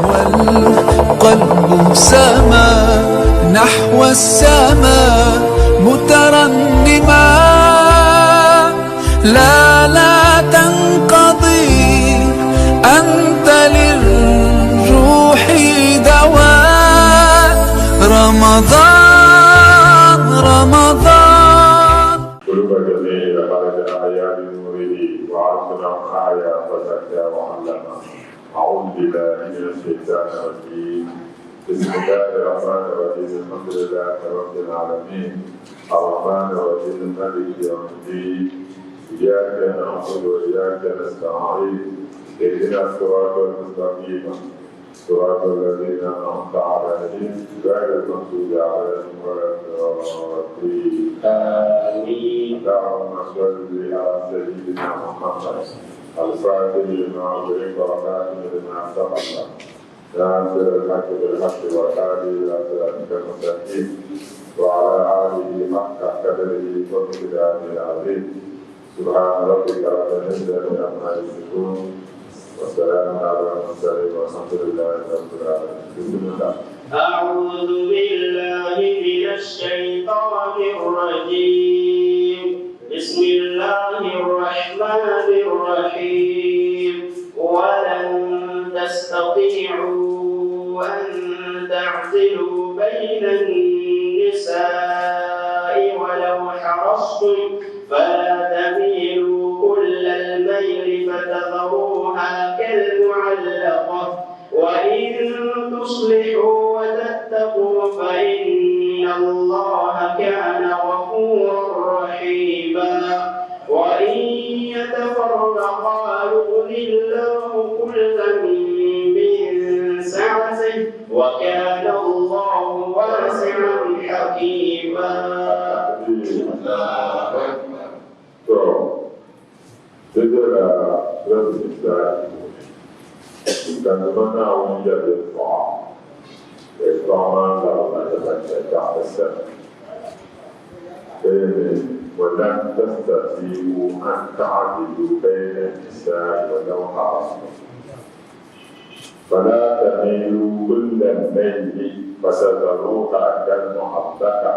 والقلب سما نحو السماء مترنما لا تنقضي أنت للروح دواء رمضان قلوب جميع خرج أحياء نوره وعرفنا آية فزكى وعلمنا أعوذ بالله من الشيطان الرجيم بسم الله الرحمن الرحيم الحمد لله رب العالمين الرحمن الرحيم مالك يوم الدين إياك نعبد وإياك نستعين اهدنا الصراط المستقيم صراط الذين أنعمت عليهم غير المغضوب عليهم ولا الضالين آمين اللهم صل على سيدنا محمد الفاتح لما أغلق والخاتم لما سبق ناصر الحق بالحق والهادي إلى صراطك المستقيم وعلى آله حق قدره ومقداره العظيم سبحان ربك رب العزة عما يصفون والسلام على المرسلين والحمد لله رب العالمين. بسم الله. أعوذ بالله من الشيطان الرجيم. بسم الله الرحمن الرحيم. ولن تستطيعوا أن تعدلوا بين النساء ولو حرصتم فلا تميلوا كل الميل فتذروها كالمعلقة وإن تصلحوا وتتقوا فإن الله كان غفورا رحيما وإن يتفرقا يغني الله كلا من سعته وكان الله واسعا حكيما. C'était la résultat. Quand on a envie de voir, les parents là, on a fait ça. ولن تستطيعوا أن تعدلوا بين النساء ولو حرصتم فلا تميلوا كل الميل فتذروها كالمعلقة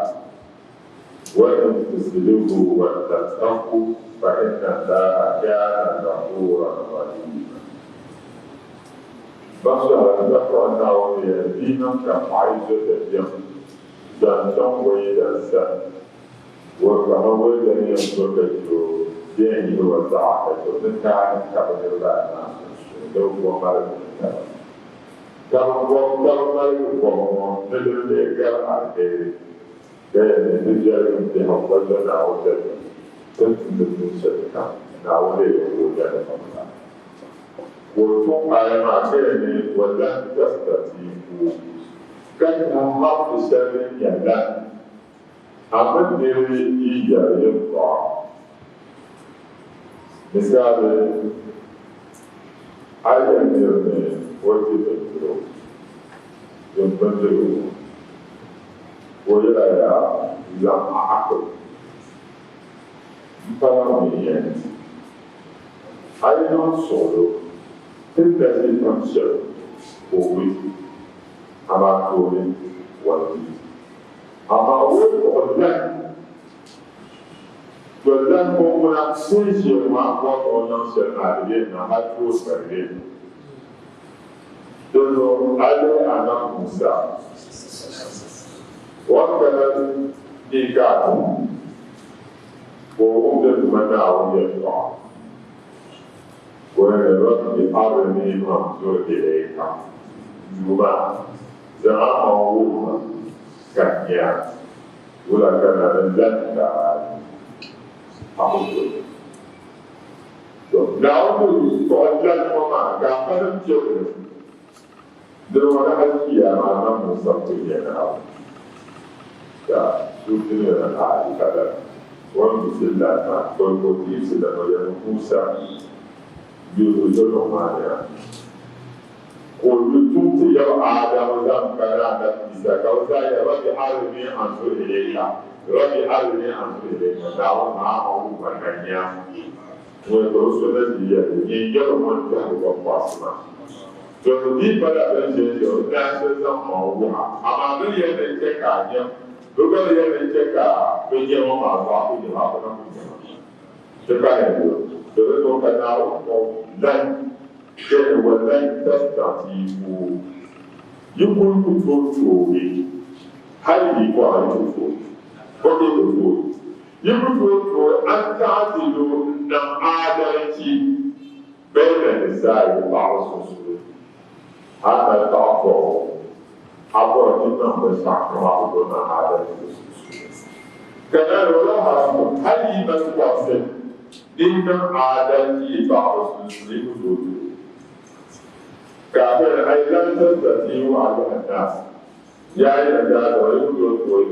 وإن تصلحوا وتتقوا فإن الله كان غفورا رحيما. بشر ذكرنا ويدينا كفايزة الجنة جنة ويدسا وكما ويدني يمسكتو ديني وزعته نكان كبر لنا لو ومال كما ومال ندلك عليه كان رجال في حفظنا وسلم كنت من شركة نعولي وجانا فمنا وتوم على معكرني ولن تستطيعوا كان محافظ سبيل يلان أمن ديري إيجا يبقى مثال آية نيرني وجه بنترو ينبنترو ويلا يا زم عقل فلاميين أيضا صلوا تنتهي تنشر قوي أما قوي ولي أما أول ولن كنا سيجي ما قلنا سنعلم نحن سنعلم دلو على أنا موسى وكان إيجاد ووجد مناعه يطلع وربي أرني منظور إليك يوما زعمه كنيا ولا كان لن أقول داود تولى وما كان جبر دلونا هالشيء أنا موسى كيانا يا سوتني أنا عادي كذا ومثلنا كل سلام يا موسى يوجد معنا كل توت يا آدم زم كلام بيسا كوزا يا ربي حرمي أنظر إليك ربي حرمي أنظر إليك داود معه مكانيا وتوصل لي يجر من جهة وقاسمة di pada berjaya dan sesama orang. Amal dia yang cekaknya, bukan dia yang cekak berjaya orang apa ini apa namanya. Cekak itu, jadi tu kenal dan jadi walau terstabilu, yukun betul hari kuat itu, betul. Yukun betul antara itu dan ada itu. بين النساء بعض الرسول هذا التعبر عبر جدا بسعر بعضنا هذا كذلك لها هل من واصل دين عادتي بعض الرسول كافر أي لا تستطيع على الناس يا إلى ويقول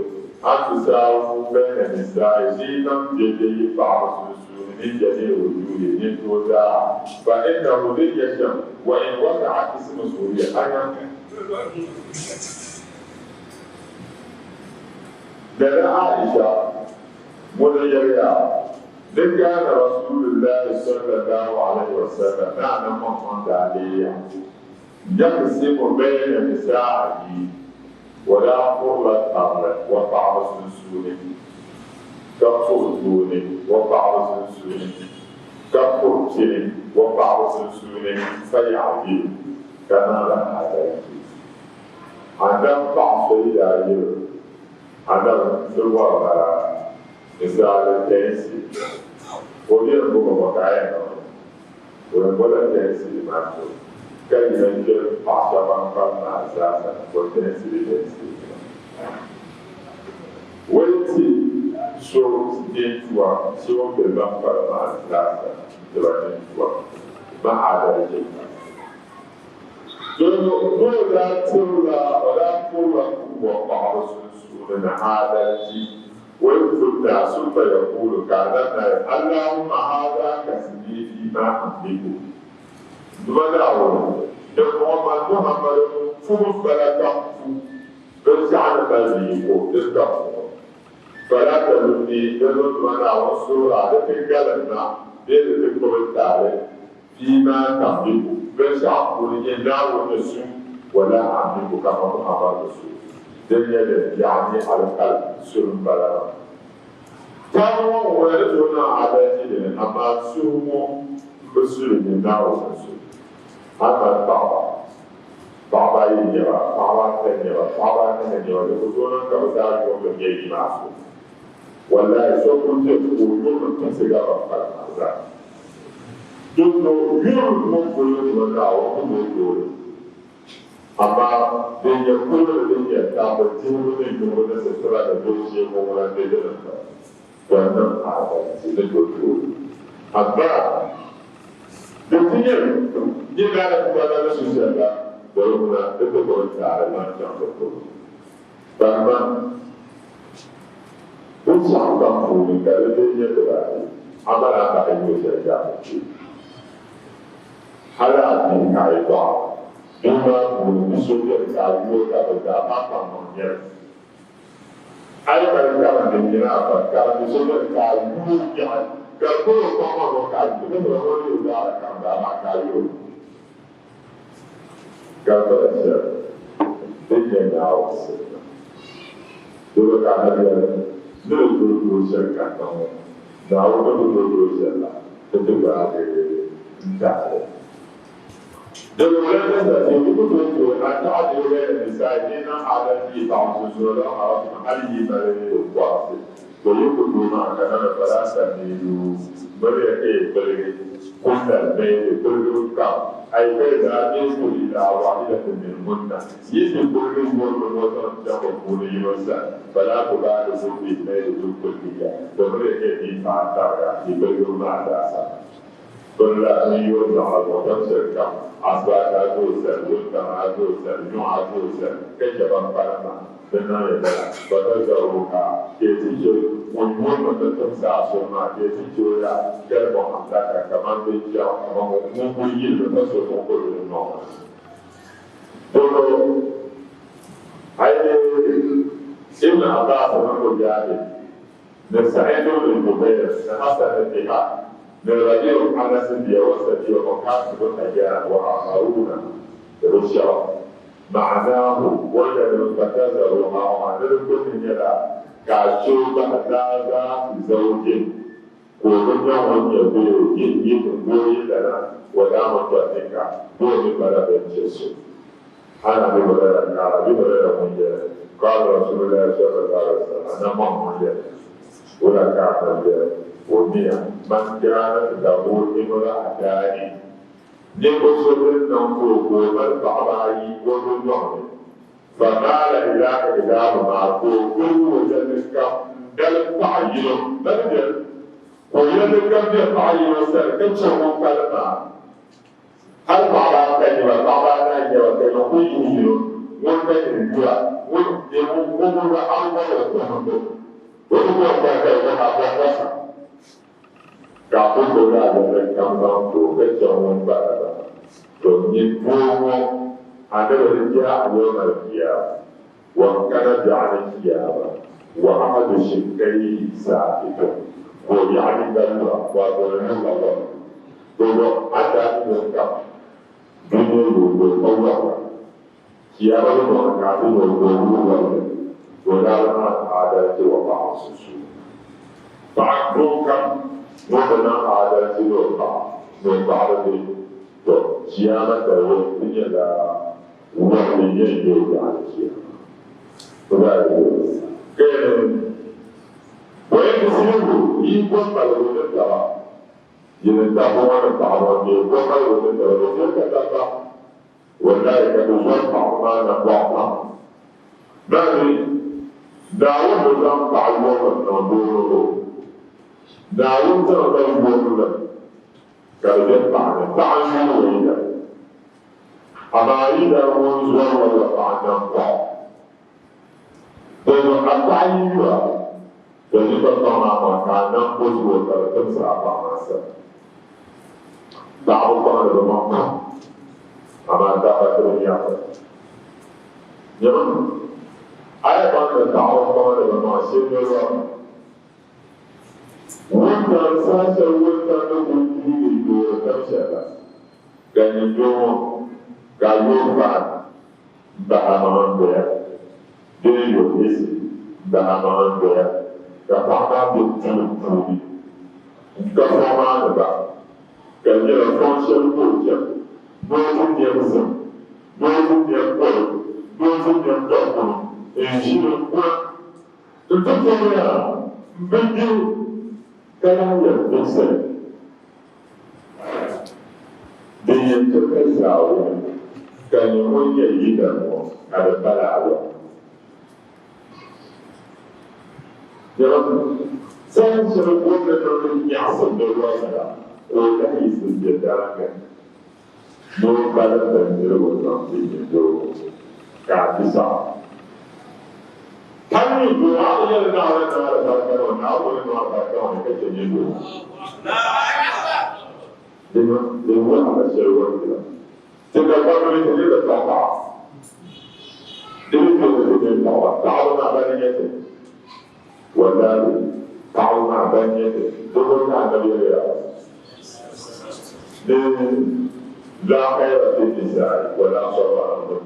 أن تساووا بين النساء دينا جدي بعض الرسول من جميع وجوه من توزع فإنه ليشم وإن وقع اسم سوريا أنا لنا عائشة مديرية لكان رسول الله صلى الله عليه وسلم نعم محمد عليه يقسم بين نسائه ولا قرة أمر وطعم سنسونه كفر دوني وبعض سنسوني كفر جني وبعض سنسوني فيعدي كما لها ذلك عندما بعض الأيام عندما سوى مثال التنسي ويربو مكاينه ويقول التنسي معه كي ينجل عشبا قرنا أساسا والتنسي لتنسي ويتي so dentua so be bamba ma lasa de la dentua ma ada je do la tula wala qura wa ba'd sunna hada ji wa yudda sulba yaqulu kana allahumma hada kasbi fi ma amliku duwadawo de muhammad fu balaka fu do ja'ala bali ko de فلا تلوني يلون وانا وصول على تنقلنا بين الكومنتاري فيما تملك بس عقولي لا ونسو ولا عملك كما محمد رسول دنيا يعني على القلب سلم بلا كانوا ويرجون على جيل اما سومو بسلم لا ونسو هذا بابا يجوا بابا تنجوا بابا تنجوا يقولون كذا يوم يجي معه ولا يسوون يقولون كسيجا بفرق دكتور يوم مقولون ولا وقولون أما دنيا كل دنيا تابع تقولون يقولون سسرا دوشي مورا دجنا كأنهم هذا الدكتور أما دنيا جينا كذا نسوسلا ولكن الدكتور تعالى ما جنبه فما وصعب أقول كذا يدري أمر أن يسجع حالات من عيبا بما هو بسوء الكاريو كذا ما كان أيضا كان من جنابه كان بسوء الكاريو يعني كل قوم وكاريو كل قوم يدار كذا ما كاريو كذا الشر تجمع أوسط دول كانوا dulu serkan kamu, dah dulu serlah, tentu berada entah. Dulu ada dulu ada ada misalnya ada di tahun sesuatu harus mengalih dari kuasa. Kalau dulu kerana perasaan itu mereka beri kundal beri berukam. Ayat ada itu tidak awal tidak terminumna. Ini boleh berbuat macam boleh juga. Pada bulan itu tidak itu kerja. Mereka di antara di berumah dasar. Berlaku juga orang serkam. Asbab dosa, utama dosa, nyuah dosa. Kejaban parama. Benar ya. Pada jauh kita Umur tetap sama, dia itu ya, kalau mengatakan kaman berjauh, mempunyai lepas sokol dengan. Kalau ayat Ibn Abbas mengucapkan, Nasaidu al-Mubayyir, Hasan al-Tihad, Nirajil Anas dia wasadiyo mengkasih berkaya wa akharuna الشرع معناه وجد فتذرها ومعنى كل يدا كاشوب هذا زوج ومن يوم يبيو يبيو لنا ولا متوقع دون بلا بنشسو أنا بقول قال رسول الله صلى الله عليه وسلم أنا مؤمن ولا كافر وميا من كان له امرأتان نقصد نقول ومن بعضي ومن فقال إلهما كل ذلك دل تعيين بدل ويذكر بتعيين سرك شو كلمة هل بعض كلمة بعض كلمة كلمة ممكن يجوا ممكن أول وهو كذا هذا كابولا dari kampung tu kecauan barat, tu nyipu ada kerja awal kerja, wakana jadi kerja, wahada syukai saat itu, yani dalam wakana dalam, tu ada mereka dulu awal, siapa yang mengkaji dulu dalam ada jawapan susu, tak bukan وكنا على سلوكا من بعض الصيانة والدنيا لا وحدية يجي على الصيانة وذلك كان ويكسره يكون بالغون الدواء ينتهون الطعام يكون بالغون الدواء وكذا وذلك تصنع ما نبعنا ذلك داود نظام تعلم النبوة داود ترى يقول لك كذا تعلم ويدا أما إذا منزل ولا تعلم قاع dan atai juga jadi pertama makanan pun juga terus apa masa tahu pada rumah ama dapat terlihat jangan ayat pada tahu pada rumah sendiri wanda sashen wanda na gudu ne da tafshara ganin yomo ga yoba da hamaman doya dai yobesi da hamaman doya ga fama da tuntuni ga fama da ba ga jira fonshiyar kokin dozin ya musa dozin ya kwaro dozin ya dokuru in shi ne kuwa tuntun ya biyu kana yarda da yanzu ka zawo ka nemi yayi da mu a da balawa yawan san shi wannan nan ya san da ruwa da ko yi sun da daraka mo bala da ne wannan din do ka bisa kami doa yang nak orang nak boleh nak orang kerja ni dulu. Dengan apa seruan kita? Jika kau ni tidak tahu, ini tidak tahu. Tahu nak bagi itu, walau tahu nak bagi itu, turun nak bagi dia. Dan dah kaya tidak saya, walau seorang pun.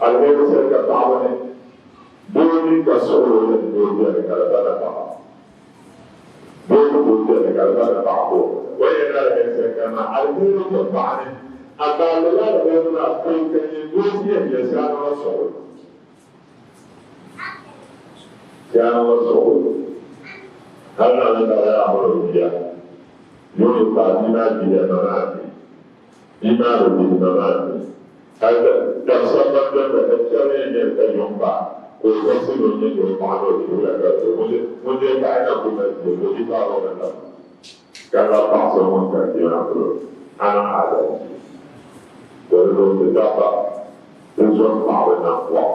Alhamdulillah saya tahu ni. Boni ka solo ne boni ne kala bana pa boni ne kala bana pa ko waya na ne se kana alheri ko pa ne akala la ne na ko ke ne boni ne ya sa na solo ya na solo kana na da ya ho ya yo ta ni na di na na ni ma ro di na na kada da sa ba da tsare ne ka yomba Orang sebelumnya jual pahala itu lepas tu, mungkin tak ada pun ada jual di pahala lepas. Kalau tak semua kerja orang tu, anak ada. Kalau tidak dapat, tujuan pahala nak buat,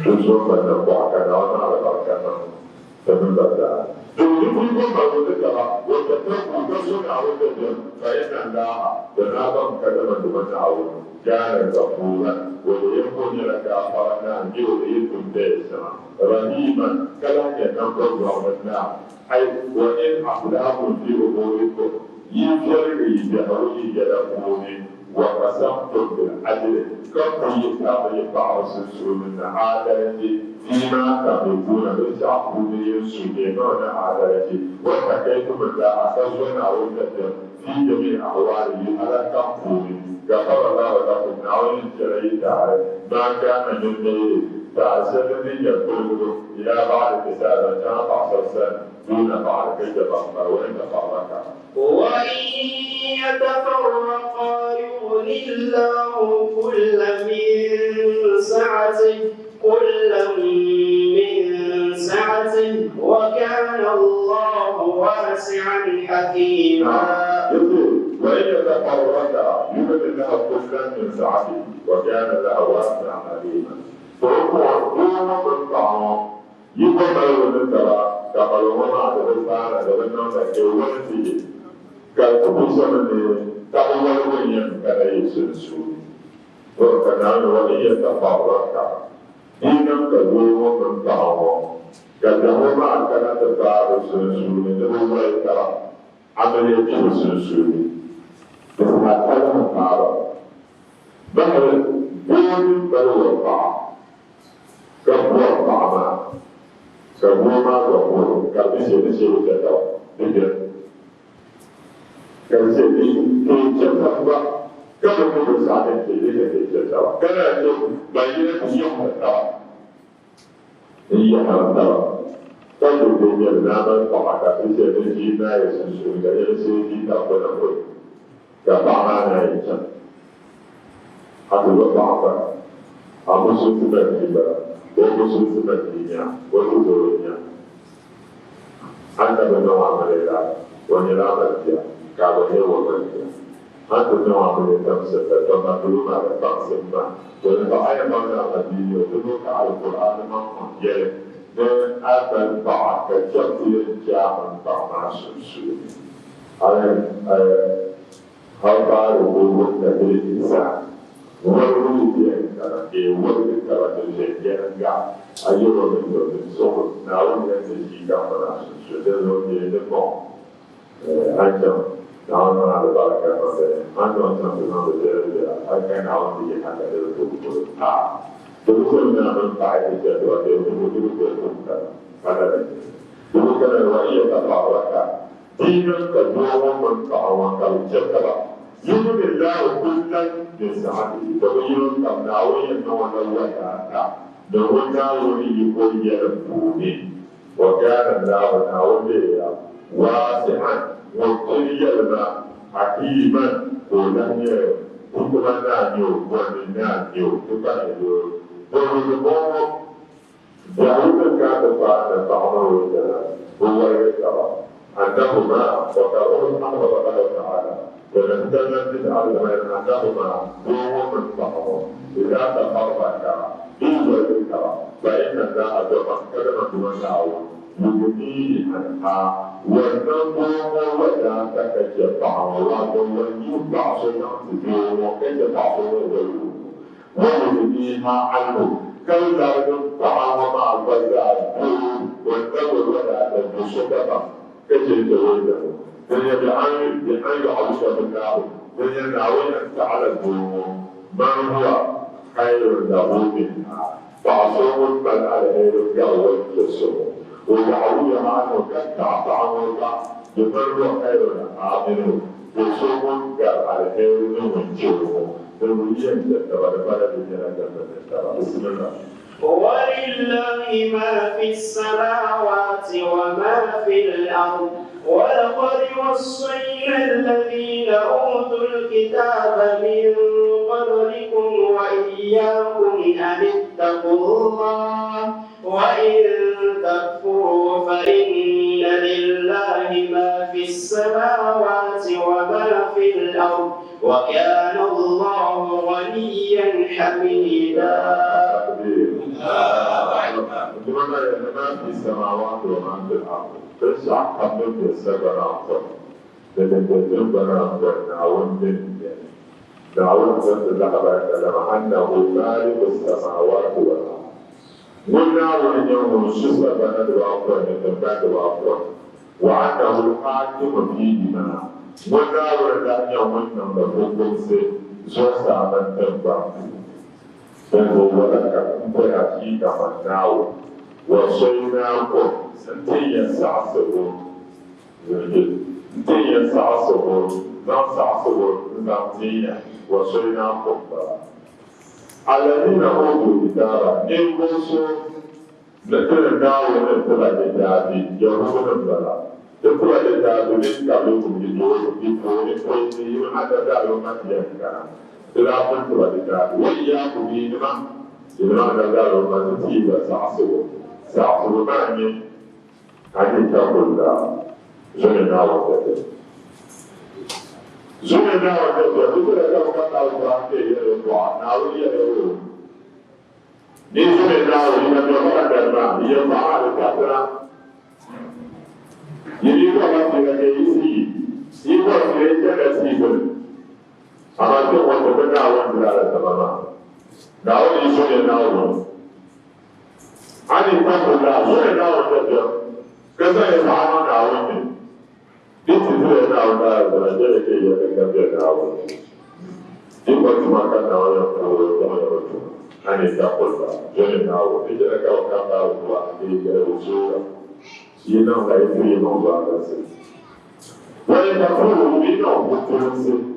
tujuan nak buat kerana anak ada kerana sebenarnya. Jadi pun kalau kita waktu tujuan awal tu, saya nanda, kenapa kita menjual awal? Jangan kebulan, boleh punya lagi apa nak jual itu desa. Rahiman, kalau kita nampak bahawa ay wain akhlaqul fi umurikum yajri jahawi jala umuri وقسمتم بالعدل كم يتابع بعض السنسول من عادلتي فيما تملكون بالتعبد يسجدون عادلتي واتقيتم الله أسجنا وتدم في جميع أحواله على كفور غفر الله لكم نعوذ جليل ما كان من غير فأسلم يقول إلى بعد كتابة كان بعض السنة دون بعد كتابة وإن فرقا وإن يتفرقا يغني الله كلا من سعته وكان الله واسعا حكيما. وإن يتفرقا يغني الله كلا من سعته وكان الله واسعا حكيما. فهو من طعام يقبل من ترى كقولهما على الإنسان على الناس كيوانتي كالكوسمني تأول وين كذا يسلسل وكان ولي تفرقا إنهم كذوب من طعام كذوما كذا تدار سلسل ذوما ترى عملية سلسل بس هذا مقارب بحر دون بلوى طعام كبر طعما كبوما وقول كبسي وتدو بجد كبسي كي تفضل كم كل ساعة كي تجوا كنا نشوف بيننا يوم الدوا هي الدوا كل الدنيا نعمل طبعا كبسي نجينا يسوع كبسي نجينا ونقول كبعنا نعيش هذا طعما أبو سلطان وخصوص الدنيا والدنيا أنت بنوع من الله ونلعب فيها كابه وبنيا أنت بنوع من التمسك تنقلون على التقسيم ونفعل من الدين وتدرك على القرآن ما يلي من أبن بعد كجبتي جامن بعد سلسل على هذا الوجود الذي الإنسان ومن يجي ومن يجي أيوة من الصوت نعم يجي كمان شدنا يجيبهم أنتم نعم على بركة مثلا أنتم تنظرون بالجلد أكن نعم يجي حتى يدخل دخلنا من بعد الجدوى يدخل هذا دخلنا الوعي تفاعلك دينا كدوم من تعاون كالجدوى يوم الله كلا يسعده تغيير تمنعوي النوع الوحيد نونا يقول يرفوني وكان الله ناولي واسعا وطري الماء حكيما ولم يكن نانيو ونانيو تكايو ونمو داود كان فانا تعمل هو يترى أنهما وكرهوا الأمر الله تعالى ولم تنزل على أنهما هو من بعض إذا تفرقا إذا فإن الله كلمة ونعوه يغني عنها ونمو ولا تكجفع ويوضع شيئا وكجفع ويغنيها عنه كلا الطعام مع البزار والنمو ولا تكجفع كجفع ويغنيها بأن يعوش بالله وينعوين على الظلم من هو خير له منها فعصوم بل عليه الجو والجسم ويعوي عنه كالتعب عنه الله يمر خير عامله وصوم بل عليه الجو بالوجين تتبرد بجنة بسم الله ولله ما في السماوات وما في الأرض ولقد وصينا الذين أوتوا الكتاب من قبلكم وإياكم أن اتقوا الله وإن تكفروا فإن لله ما في السماوات وما في الأرض وكان الله غنيا حميدا. ما في السماوات وما في الأرض تسع قبل السبع لأن نعون دعوة الله لما أنه مالك السماوات والأرض قلنا وإن يوم الشسر بلد وأفضل من بعد وأفضل وأنه الحاكم فيهما قلنا وإن يوم النمر zosa man temba bendo wala ko ya ki ka manawo wa shayna ko santiya sa'sabu santiya sa'sabu dan sa'sabu dan tiya wa shayna ko alladhina utul kitaba in goso da tana dawo da tana da dadi yahudan bala da kuma da dadi ne ka lokacin da yake ko ne ko ne yi hada da lokacin da إذا قلت لك وإياكم بينما إذا أنا قالوا ما تجيب سأعصب معني أن تقول زمنا وكذا زمنا وكذا تقول لك وكذا القرآن يا الدعاء ناوي يا رب نزمنا ولما تقول الماء يطلع الكثرة يريد أن يجلس يقول لك amma duk wanda ba na wanda da zama ba da wani so ne na wani ani ta kula so ne na wanda da kaza ya fama na wani duk su ne na wanda da da ke ya ga da wani duk wanda ma ka na wani ko da wani ani ta kula so ne na wani da ka ka ba ruwa ke ga wuce shi na ga yi mu ba da sai wani ta kula ni na mutunci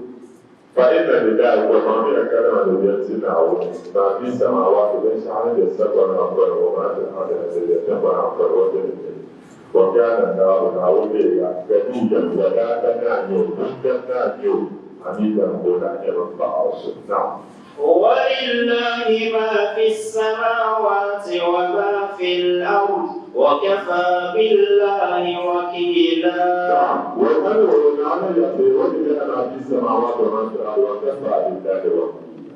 فإن لله وما بأكرم الذين ما في السماوات ليس على السبع أفضل وما في الأرض الذي يتبع أفضل وجل وكان النار ناوليا كبيرا ولا تنانيو بدا نانيو حميدا ولا يرفع عصر نعم ولله ما في السماوات وما في الأرض وكفى بالله وكيلا ومن ولنا يقول ولله ما في السماوات وما في الأرض وكفى بالله وكيلا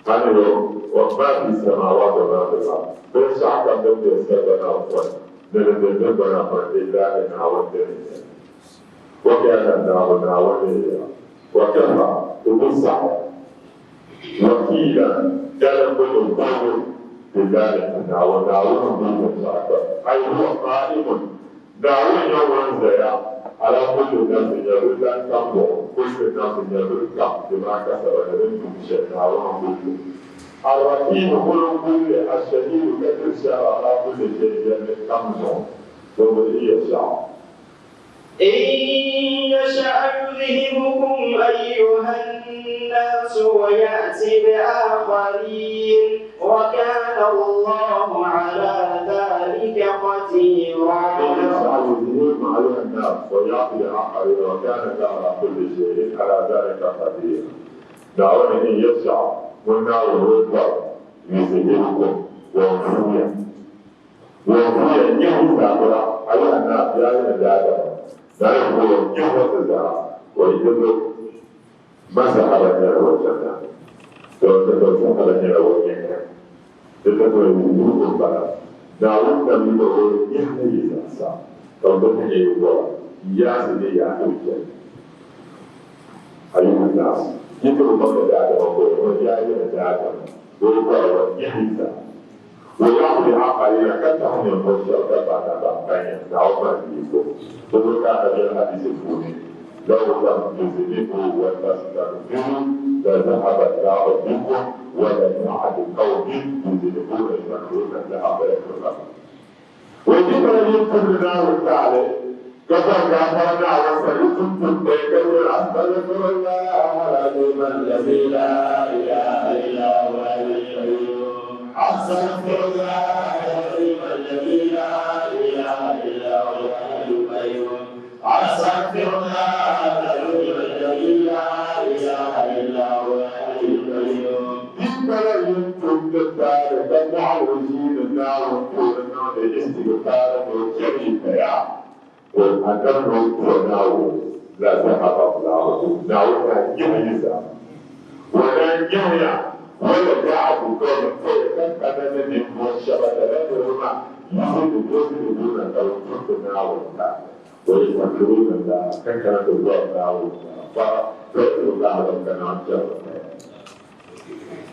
قالوا وما في السماوات وما في الأرض بس عقب بدي استبنا أفضل نبنا فلله نعوذ وكان النار ناوليا وكفى ومسح وكيلا كان كل قول بالله نعوذ به أي هو قائم داوود يوم زيا على كل ناس يقول لك كل ناس يقول لك بما كسب من شيء نعوذ به الرقيب كل الشديد كثر الشر على كل شيء كمزون وهو يشاء إن يشأ يذهبكم أيها الناس ويأتي بآخرين وكان الله على ذلك قديرا. إن يشأ يذهبكم أيها الناس ويأتي بآخرين وكان الله على كل شيء على ذلك قديرا. دعونا إن يشأ والنار يذهبكم ويأتي يهزا أيها الناس يا أيها لا يقول جهة الزراعة ويجب مسح لنا وجهنا وتتوسع لنا وجهنا تتوسع لنا وجهنا دعونا من يقول يحيي الإنسان ربنا يقول يا سيدي يا أوجه أيها الناس يقول الله تعالى وقول يا أيها ويقول يحيي الإنسان ويعطي عقلنا كتهم المرسل تبعنا بأمكاننا نعوما فيكم وذلك هذا الحديث الفوني لو لم تزدقوا وتستغفروا لذهب الله بكم ولم يعد قوم يزدقون يذكرون لها فيكفرون ويجب أن يكون الله تعالى كفر كفرنا وسلكم تذكرون أستغفر الله العظيم الذي لا إله إلا هو أستغفر الله العظيم الذي لا إله إلا هو الحي القيوم أستغفر الله العظيم الذي لا إله إلا هو الحي القيوم إنما يمكن تدار تدع وجين النار وطول النار الاستغفار والكريم يا والأكرم وناو لا ذهب الله ناونا يهيزا ولا يهيا ولا جاء بكل كان من المشابهة لهما يزيد دون توقفنا ويذكرون الله كان الله فذكر الله ربنا جل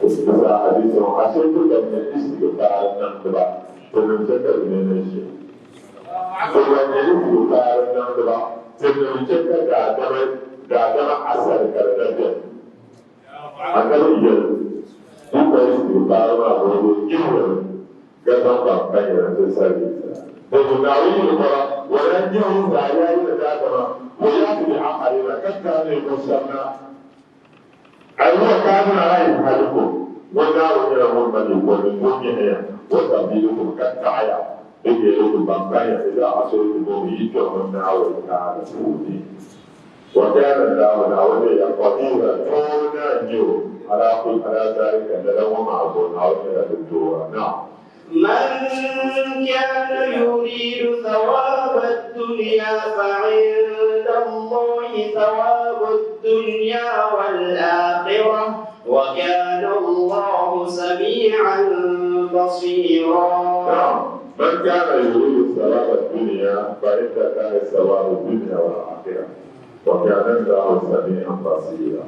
وعلا حديث عشان من الاستغفار نقبل ونذكر من الشيء ومن الاستغفار نقبل ونذكر دعنا أثر كرنجة Akan iya, kita istighfar mahu ikhwan, kita pakai yang sesuai. Mengenai orang orang yang saya ini adalah orang yang akhirnya kita ni bersama. Ayuh kami ayuh haluku, orang yang orang punya orang bilu kata ayah, ini itu bangkai tidak asal itu itu orang yang ada. وكان الله نعوذ قديرا كنا نجو على ذلك لو معه نعوذ بالدور. نعم. من كان يريد ثواب الدنيا فعند الله ثواب الدنيا والآخرة وكان الله سميعا بصيرا. نعم. من كان يريد ثواب الدنيا فعند الله ثواب الدنيا والآخرة وكان الله سميعا بصيرا.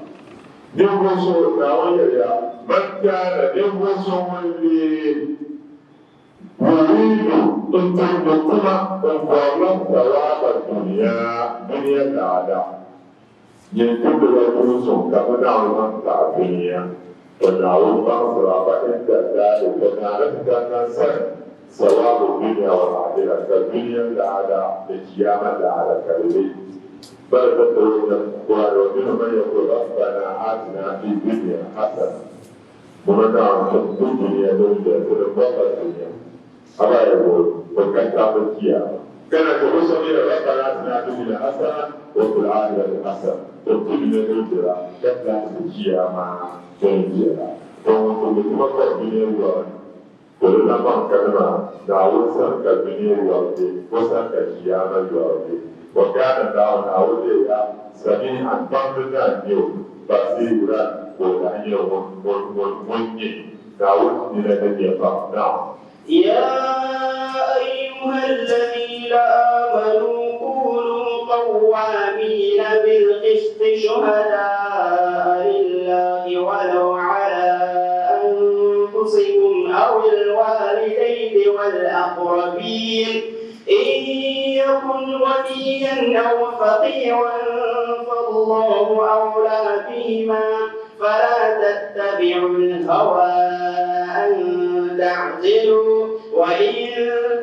نبوسو ناوية من كان نبوسو اللي يريد أن تنظم ثواب الدنيا دنيا الأعداء ينتبه لنبوسو كما نعلم الدنيا ونعلم بصر فإن ذلك ونعلم كان ثواب الدنيا والآخرة كالدنيا الأعداء لقيامة الأعداء كالبيت بل تدعون القرآن ومنهم من يقول ربنا آتنا في الدنيا حسنة ومتاعا في الدنيا نجد في الدنيا أبا يقول وكتاب القيامة كانت الرسل ربنا آتنا في الدنيا حسنة وفي الآخرة حسنة الدنيا نجد كتاب القيامة نجد ومن تمكن الدنيا الوالد ولنا من كلمة دعوة سنك الدنيا الوالد وسنك القيامة الوالد وكان الله نعوذ سميعا بصيرا بصيرا ولعن والمني نعوذ من النفاق. نعم. يا أيها الذين آمنوا كونوا قوامين بالقسط شهداء لله ولو على أنفسكم أو الوالدين والأقربين إن يكن غنيا أو فقيرا فالله أولى بهما فلا تتبعوا الهوى أن تعدلوا وإن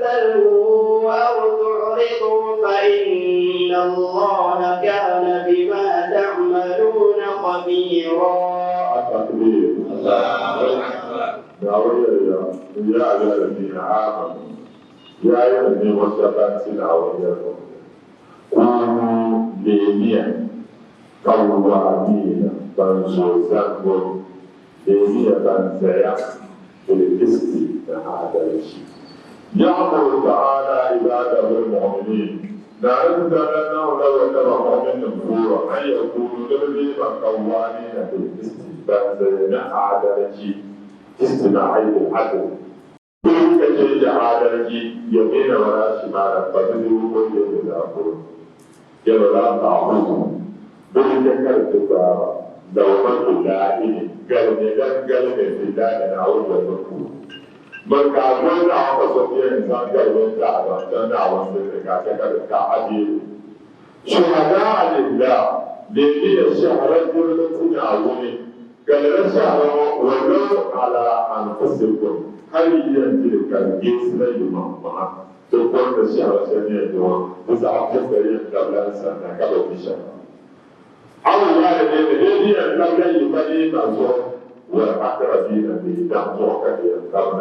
تلووا أو تعرضوا فإن الله كان بما تعملون خبيرا. التكبير. الله أكبر. يا الذين آمنوا يا أيها الذين آمنوا كونوا لينيا قوامين بنزوزانكم لينيا بنزيا بالقسط هذا الشيء. يأمر تعالى عباده المؤمنين نعرف أنه لو كان مؤمن نفورا أن يكونوا لبيبا قوامين بالقسط بنزيا هذا الشيء اجتماعي العدل. Kun kace da adalci ya mena wala shi mara ba da duk wanda ya da ko ya wala ta hu duk da kar ta da wannan da ne galne da na wannan ku man ka gona aka so ya insan da wanda da dan da wanda ka ka aje shuhada lillah da ya shahara gurbin suna wuni galran shahara wallahu ala anfusikum هل يمكن أن يصل إلى تقول الشهر الثاني إذا أعطيت قبل أن سنة قبل بشهر أو الوالدين قبل يبني مزور والأقربين بيدعموا كثيرا قبل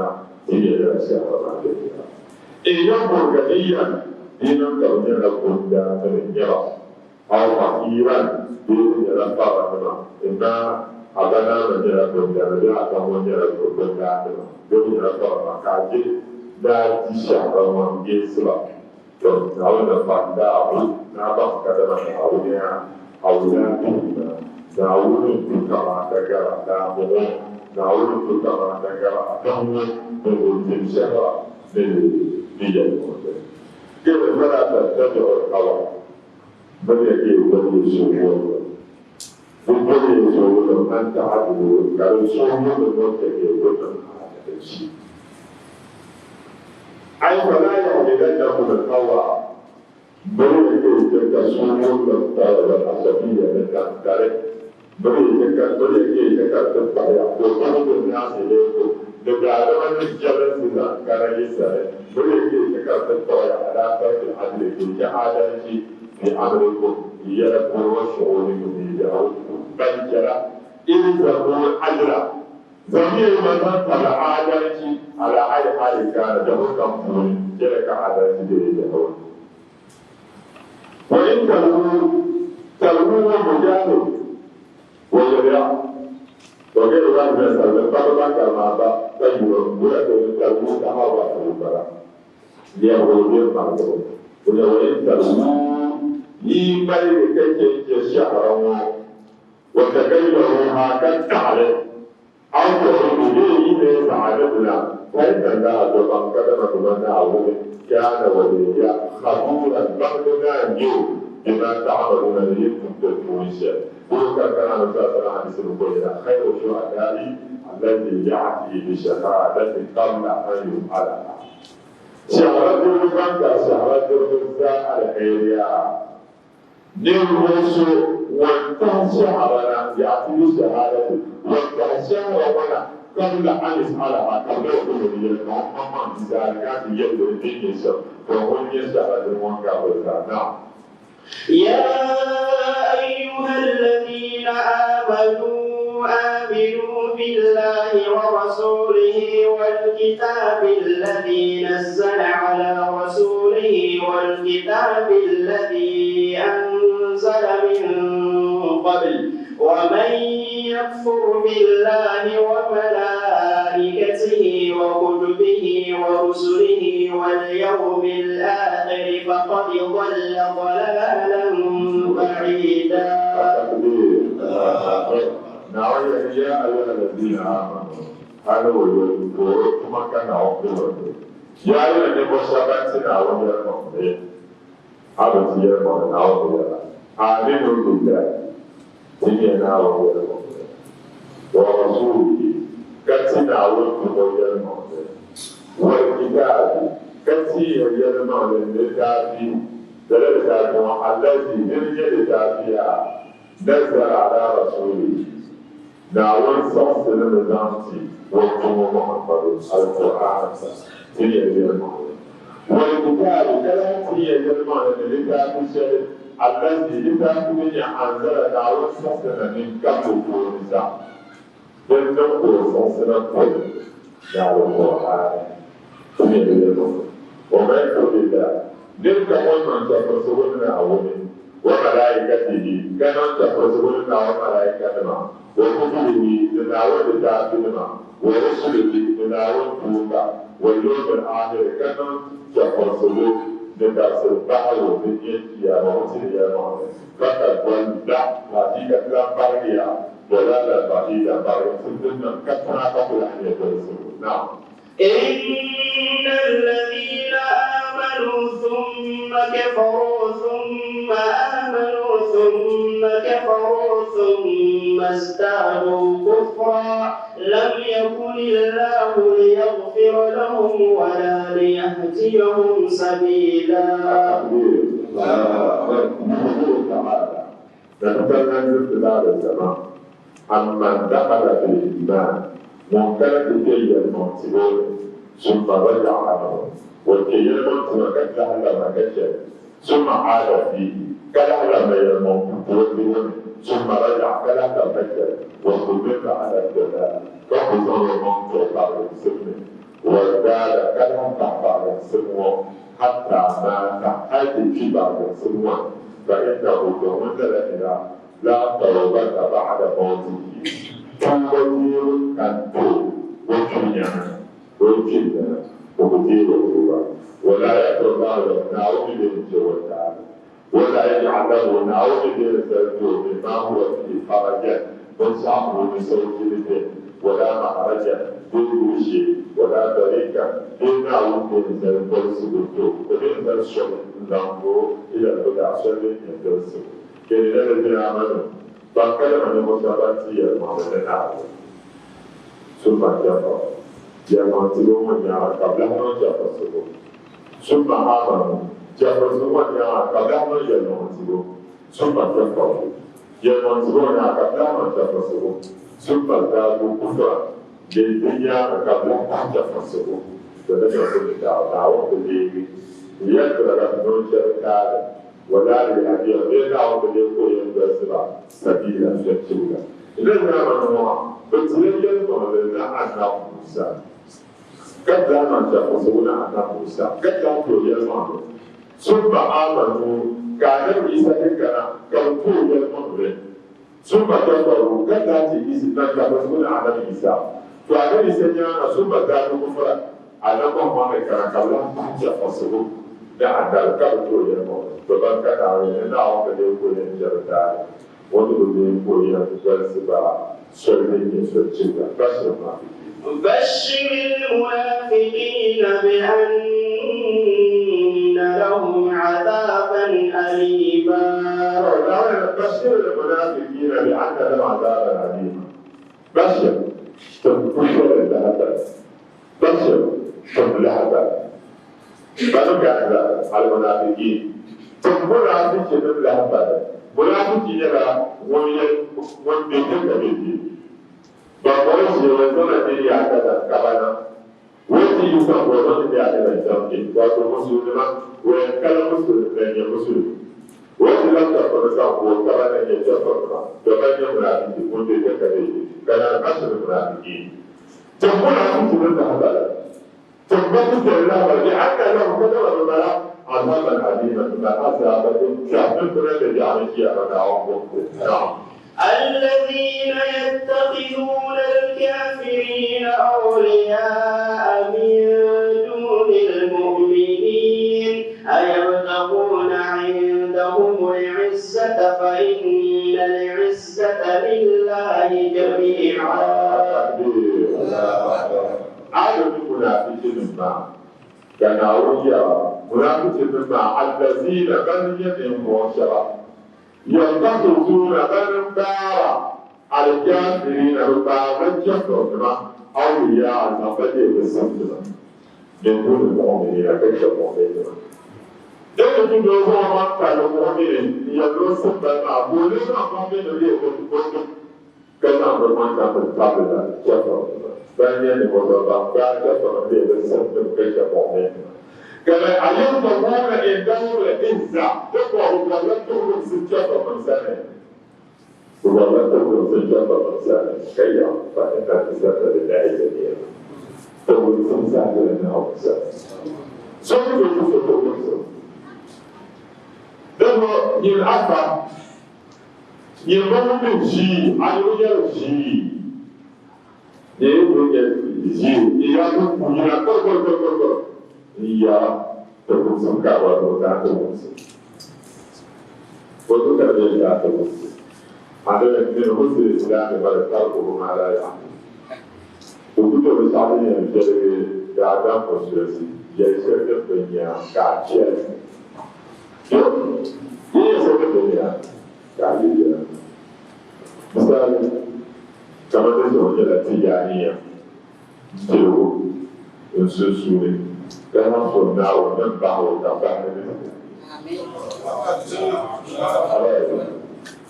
إلى الشهر الثاني إن يكن غنيا دينا كونيا لكم من يرى أو فقيرا دينا يرى إما أبنا من يرى كونيا أو من يرى كونيا domin rasa makaji da tisha rawan gesla don nawon da fanda abu na ba ka da na auriya auriya da wurin duka ma da gara da mu da wurin duka ma da gara da mu da wurin shara da biya ko da ke da fara da da kawa ba ne ke wani shi ko ko ne so da an ta hadu ga so mu da wanda ke wannan أي فلا يوجدنكم القوى بل يكون تلك الصنوع والعصبية التي تنترك bari ya ka tabbaya ko kuma na sai ne ko daga da wannan jalan da kana yi sai bari ya ka tabbaya ala farkin adli ke adalci fi amriku ya ko shughuli ne da ban jira in zabu ajra zamir man fala adalci ala ai hali kana da hukum mun jira ka adalci da hawa wa in talu mujahid ويريع وغير ذلك من السلام فقط كما طيب ولد التلمود أمر البراء ليقول بعضهم وإن تلمود يملك كيف الشهر وتكلموا هكذا تعلم أو تقولوا لي سعادتنا فإن الله تقام قدمة من أعوذ كان وليا خبورا بعدنا اليوم بما تعملون ليكم تدعون الشيء وكان كلام الرسول حديث البخاري خير الشهداء الذي يأتي بشهادة قبل أن يفعلها. شهادة الرسول شهادة الرسول الخيرية نرمس وانتشهرنا يأتي بشهادة وانتشهرنا قبل أن يفعلها قبل أن يفعلها محمد ذلك يدعو الدين فهو يشهد المنكر نعم. يا أيها الذين آمنوا بالله ورسوله والكتاب الذي نزل على رسوله والكتاب الذي أنزل من قبل ومن يكفر بالله وملائكته وكتبه ورسله واليوم الآخر فقد ضل ضلالا بعيدا. نعم يا أيها الذين آمنوا هذا هو كما كان عقوبة يا أيها المسلمين ويا هذا سيرنا نعوذ آمنوا بالله سيدنا ورسوله كتنا ويا والكتاب كثير يلمع للكافي ذلك الذي نرجع فيها نزل على رسوله دعوة صوت المزامتي وقوم محمد القرآن هي يلمع والكتاب كثير يلمع للكافي الذي لتكون أنزل دعوة صوت من قبل النساء لنقول صوت القرآن دعوة القرآن وما يكون بالله نلك من تفسرنا أولين وملائكته كان تفسرنا وملائكتنا وكتبه لنعود تأثيرنا ورسله لنعود توبة واليوم الآخر كان تفسرنا لتفسر بحر وفيك يا موتي يا موتي فقد ولد فاتيك كلام باريا ولا بعيدا باريا سنتنا كتنا قبل أن يتفسروا نعم. إن الذين آمنوا ثم كفروا ثم آمنوا ثم كفروا ثم ازدادوا كفرا لم يكن الله ليغفر لهم ولا ليهديهم سبيلا. نتكلم في هذا الزمان عمن دخل في الإيمان وكانت هي المعتبر ثم رجع عنه والكي المعتبر كان لما كشف ثم عاد فيه كان لما المعتبر ثم رجع كان لما كشف واستمر على الجزاء فحصل المعتبر بعد السجن وازداد كان بعد السجن حتى مات حتى في بعد السجن فإنه يمثل إلى لا توبة بعد موته تنبغير كنتو وكينا وكثير ولا يكون الله نعوذ به وتعالى ولا يجعل له نعوذ به بما هو فيه خرجا وسعه بسوء ولا مخرجا بدون شيء ولا طريقا إلا وجود سلسلته وإن الشر ننظر إلى الهدى شر يدرسه كلا الذين آمنوا فكلم المصابات هي المعبدات ثم كفر يماتلون قبلهم جفسهم ثم آمنوا جفسهم قبلهم يماتلون ثم كفروا يمنزون قبل تفسروا ثم ازدادوا كفرا للدنيا قبل تفسروا فلن يكون دعوة بالدين ليذكر لهم شركات ولا لأبي غير دعوة بالدين ينبسط سبيلا شكولا إذا ما نوع بتزين ولا أنه موسى قد ما تفسرون أنه موسى قد تقول يا مامو ثم آمنوا كانوا يسكتنا كنتم يلمون ثم كفروا كذا تيجي نتفسرون على عيسى فأنا يسنيانا ثم زادوا كفرا على ما كان كلام تفسرون لأن كنتم يلمون فبكى علينا أو كذا ينجرتان ودول يقول ينجرسبا سرني سرچيدا بشر المنافقين بأن لهم عذابا أليما. بشر المنافقين بأن لهم عذابا أليما. بشر تبشر اللهبة بشر اللهبة بنو كذا على المنافقين تقول عن شيء اللهبة منافقين لا وين بيجي Bapak siapa yang jadi ada kawan, wajib juga orang yang ada dalam waktu musuh kalau musuh yang musuh, wajib juga pada kawan yang jatuh kawan yang berarti untuk jadi karena masuk berarti. Semua orang sudah tahu. Semua sudah tahu. Jika ada orang berada azaban alim, azaban siapa berada di atas orang الذين يتخذون الكافرين أولياء من دون المؤمنين أيبتغون عندهم العزة فإن العزة لله جميعا. عدد المنافقين كان أولياء منافقين الذين بنوا يدهم ينتقدون من دار على الكافرين ربما يكفرون أولياء المفاتيح بالسنة من دون المؤمنين كيف المؤمنين. يجب أن يكون هناك المؤمنين يدرسون بالمعقولين المؤمنين يقولون كما برمان كان بالقابل كفرون بل ينبغي بعد كفرون بالسنة كيف المؤمنين. كما أيضاً عندهم العزة تقوى وغلطهم سجادة من سنة وغلطهم سجادة من سنة كيف فإن العزة لله جميعا تقول سنساعد لنا أوسع سنة يوسف دمو يلعب يلمون شيء أيوة شيء يلمون يلعب Iya, terus kawan kita terus. Waktu kerja terus. Ada yang terus Islam berkata rumah raya. Untuk misalnya jadi ada proses, jadi sekarang punya kajian. Ini sebenarnya kajian. Misalnya, kalau kita sudah tiada jauh, sulit. Karena sunnah dan bahawa tambah ini.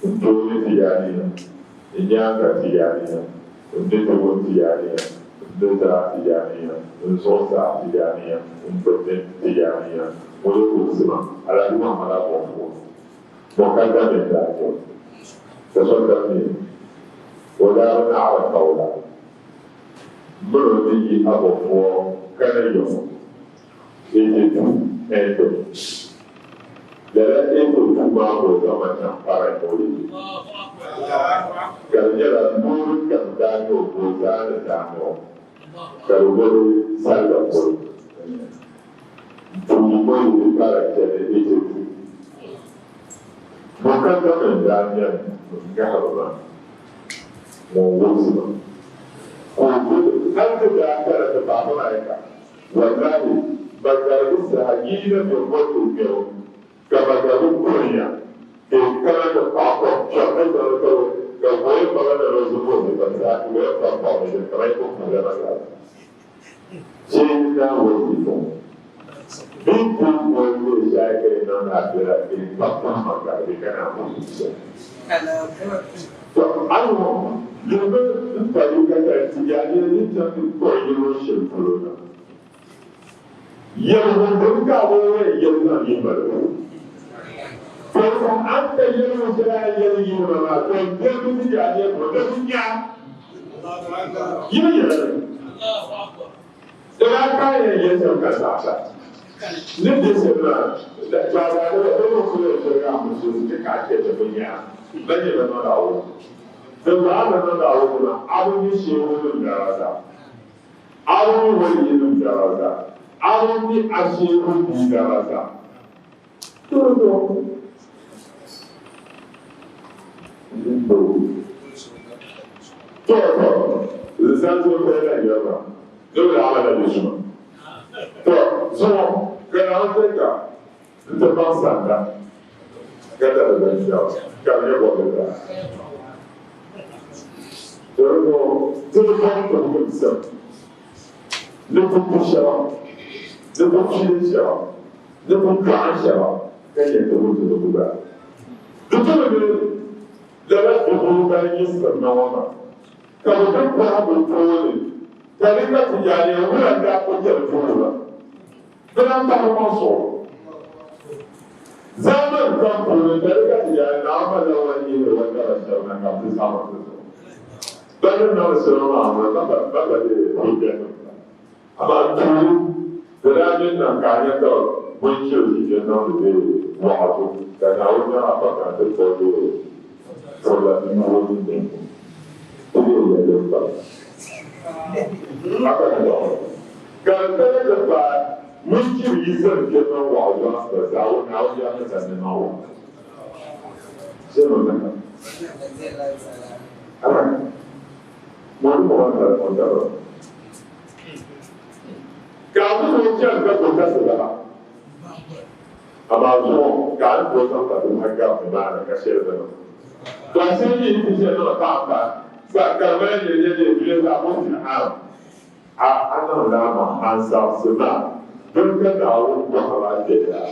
Untuk tiada ini yang tiada, untuk tiada, untuk tiada, untuk sosa tiada, untuk tiada, untuk semua. Ada dua mana pun. Bukan kami dah. Sesuatu kami. Walau nak tahu. Berarti apa pun kena jauh. Itu dan itu mampu sama para politik. Kerja dalam mulut dan bukan dalam kalau boleh salah politik. Cuma itu para jadi itu. Bukan dalamnya enggak mengurus. Kalau kita ada tempat mereka, walau bagaimana sehingga berbuat itu, kepada dunia, kerana apa jangan terlalu kemudian pada rezeki kita saat kita apa itu kerana itu mudah sekali. Cinta wajib, Bintu wani ya kai nan na fira in babban magana kana mutunci. To an domin bari ka ta tijani ne ta koyi shirkuro na. Yau mun ga wani yau na yi bari. To an da yau sai ya yi mana to da tijani ko da dunya. Yin da kayan ya sauka sasa. Ne da sabra da jara da wani kuma da ga musu da kake da dunya. Bane da na dawo. Da ba da na dawo na abun yi shi wurin da rasa. Abun wani yin da rasa. Abun ni ashe wurin da rasa. To Lisan zo kai da yawa. Dole a da shi. To, so kana sai ka ta ba sanda. Kada da shi. Ka ne ba da. To ba ko ko sa. Ne ko ko sha. Ne ko shi sha. Ne ko ka sha. Kai ya to to ba. To da rasu ko bayan yin sannan kamutan ko abin kowane tare da tijani wurin da kujiyar tura don an taɓa masu zaman kan kone tare da tijani na amala wani ne wanda rashin na kafin samun da su bayan na wasu rama amma baka da hujjar amma turu da rajin nan kayan da mun shirya ke nan da zai wa'azu da na wajen a baka da kodo Sola di nuovo in tempo. Io gli ho fatto. Ma cosa Cantare da fare, non ci riescono che non voglio, ma stavo una oggi a mezza di nuovo. Se non è allora, non può andare con loro. Capo non c'è anche con casa da Amazon, calco, tanta domanda, ma che serve. Wasan yin kusa na papa ba kamar da yake fiye da mutum a ana lama an sa su na don ka da awon kwahala ke da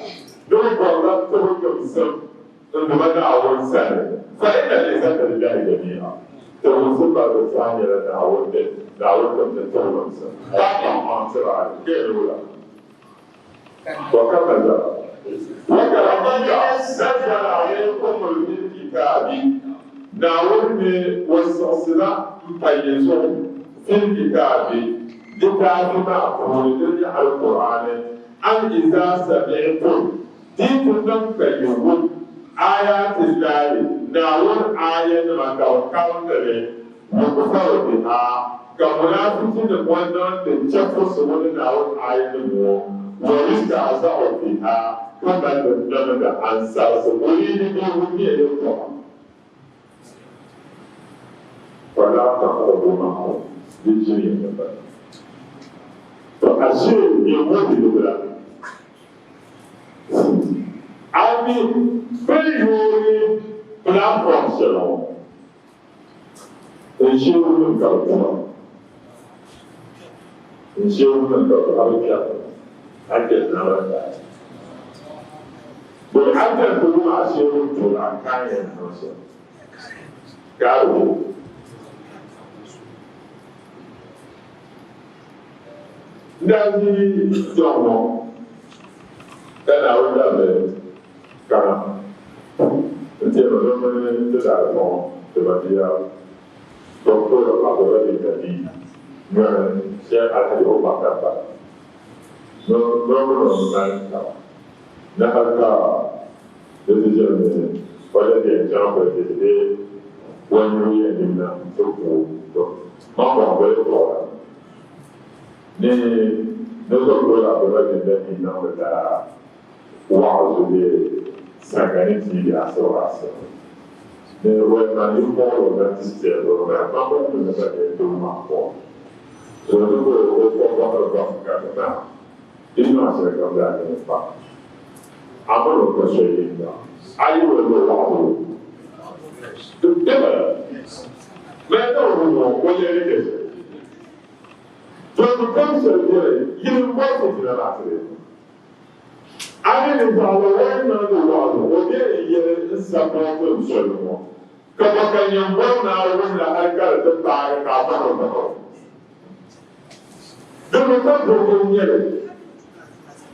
don kwahala ta hukun sun da mana awon sani sai da ne zaka da jari da biya da wasu ba da sanyar da awon da awon da tsohon sa ba ba ma tsira ke lura wa kama da waka rabiya nazzala alaykum al-kitabi na wani wasasila fayyazo fil kitabi littafin akwai da alqur'ani an idza sami'tum dikun nan kayyun ayatul lahi na wani ayan ma da kawai mukfar biha ga munafikin da wannan da jafu su wani na wani ayan mu wa yasta'za'u biha kuma da an sa su wuri ne wuri ne ko ولا تقربوا معهم بالجريمة البلد فالشيء يموت بالبلد عمي بيجوري بلانفورم سلام الشيء من كالبوما الشيء من كالبوما أبكي أكيد نعرف وحتى كلهم عشيرون تقول عن كاين نوصل قالوا Ndani jọ̀wọ́ ẹ̀nà àwọn ìdàbẹ̀ kan ntí ẹ̀rọ lọ́mọ ní dídà ẹ̀fọ́ tẹ̀bàdìyà dọ́kítọ̀ àbọ̀rẹ́ ìdàbí mẹ́rin ṣé àti ọgbà kàtà lọ́mọ náà nǹka n'aka lẹ́sẹ̀ jẹ́ ẹ̀mẹ́sẹ̀ wọ́n yẹ kí ẹ̀jẹ̀ ọ̀pẹ̀ tètè wọ́n yẹ yẹ ẹ̀dín náà tó kù tó má bọ̀ àbẹ̀rẹ̀ tó ọ̀rọ̀. Ni nusɔrɔ la bɛ bɛ min na o la wàhálà de sangani ti di asɔrɔ asɔrɔ ni wɛrɛ ni mɔgɔ bɛ ti sɛ lɔrɔ mɛ a ma bɔ min bɛ kɛ to ma kɔ o ni ko o kɔ ba ka ba ka na i ma sɛ ka bɛ a kɛ fa a ma n'o kɛ so ye na a yi wɛrɛ bɛ wàhálà o tɛ bɛ mɛ n'o mɔ o yɛ ne kɛ sɛ. 2010 yerin wasu na lafiya I didn't follow one another water, okay, yes, some problem, so come on, young one now, when I got the tire, and I found the home. There was something in it.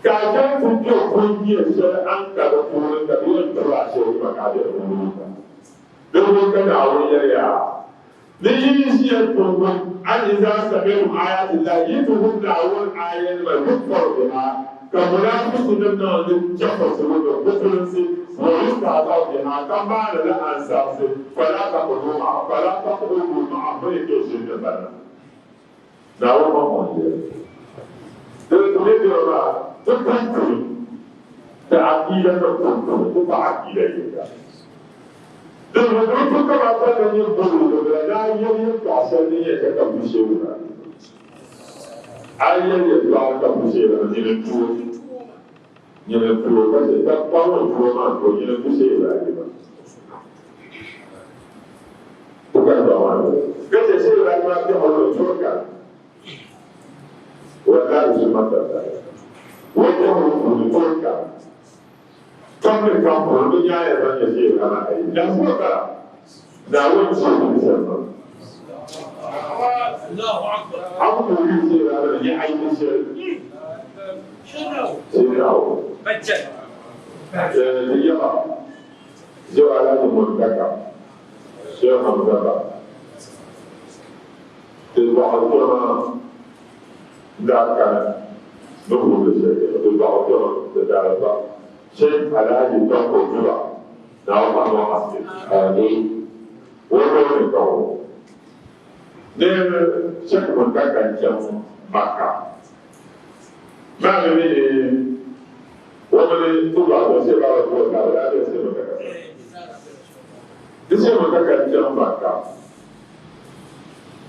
Kajan to your point here, sir, and got a fool in the real trash of Macadam. The worker now, yeah. The easier program, and is answer him, I had that you to whom now I am a good for them. Come on, put them down, the jumpers with the differences, for this part of the hand, come on and answer, Palata Puma, Palata Puma, medication. Now, I'm on here. There's a little around the country, the Akira of the Akira. The Republic of Africa is the Nigerian process in a set of the I am a part of the Shave in a tour. You have to that power of Roma for you to say that. Because they say that I have to work. Well, that is a matter. What do you want to work? Something come from the guy and you say, that's what now what's the how do you say that? Yeah, I can say. Sino? Budget. Yeah. So I like to work back up. So I'm back. The Bahama Daka, no one is the Bahama, the Dalaba. Sheikh Alaji Doko Jura. Now I'm asking. What do you go? Then check on Daka and Jam Baka. Mammy, woman, 2 hours, 0 hours, 4 hours, this is what I can jump back up.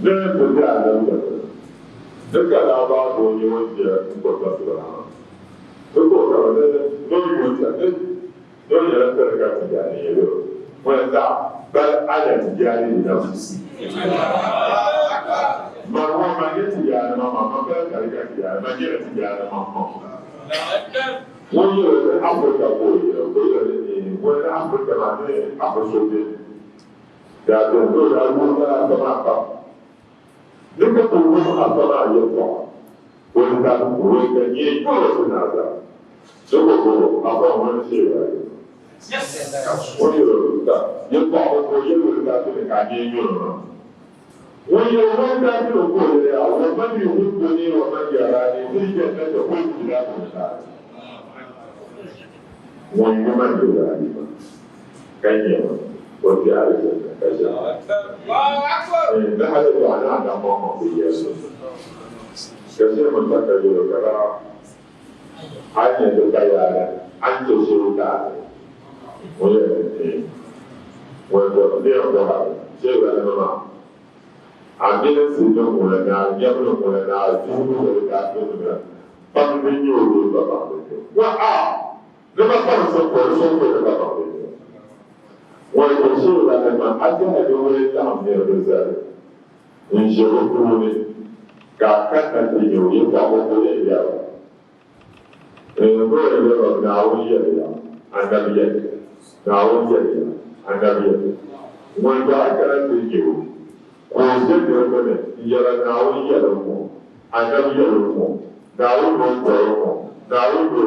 Then the dad, the cat about when you went there to put up the house. The book, no, you went there. No, you have to get together. When that, but I didn't get it enough. My woman gets together, Mamma, my bed, I get together, my get together, Mamma. When you're in Africa, when Africa, Africa, that the good I will not have come. Look at the room after your fall. When that we can get good another. So, upon one share. Yes, what you look you follow you will got to the Canadian. When you went down to the pool, there are when you would go near or you get better when you have when you might do that. Can you? What the other thing? And that is why I'm not among the years. Because I'm not a little I need to buy that. I'm to show that. When the day of the house, say that I didn't see no one now, never no one now, do that. But when you do about it, what never comes up for something about it. When you show that I think I do it down here, reserve. In Shirokuni, Gaka, you follow the area. In the very of now, and never yet. Now, and never yet. When God can you, when you're now yellow, I never yellow. Now we go go. Now we go.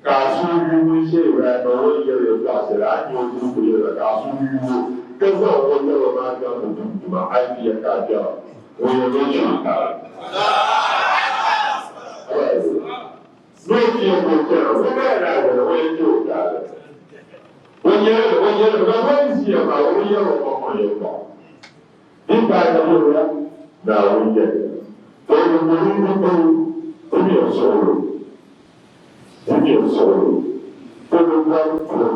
Kasu you say that no year class, I know you the Kasu. Because what you're not going to do to my idea, Kaja. When you're going to no fear will tell. What I the way you got it. When you're here about when you're on your phone. In fact, now we get it. So you believe me a soul. Give me a soul. For the one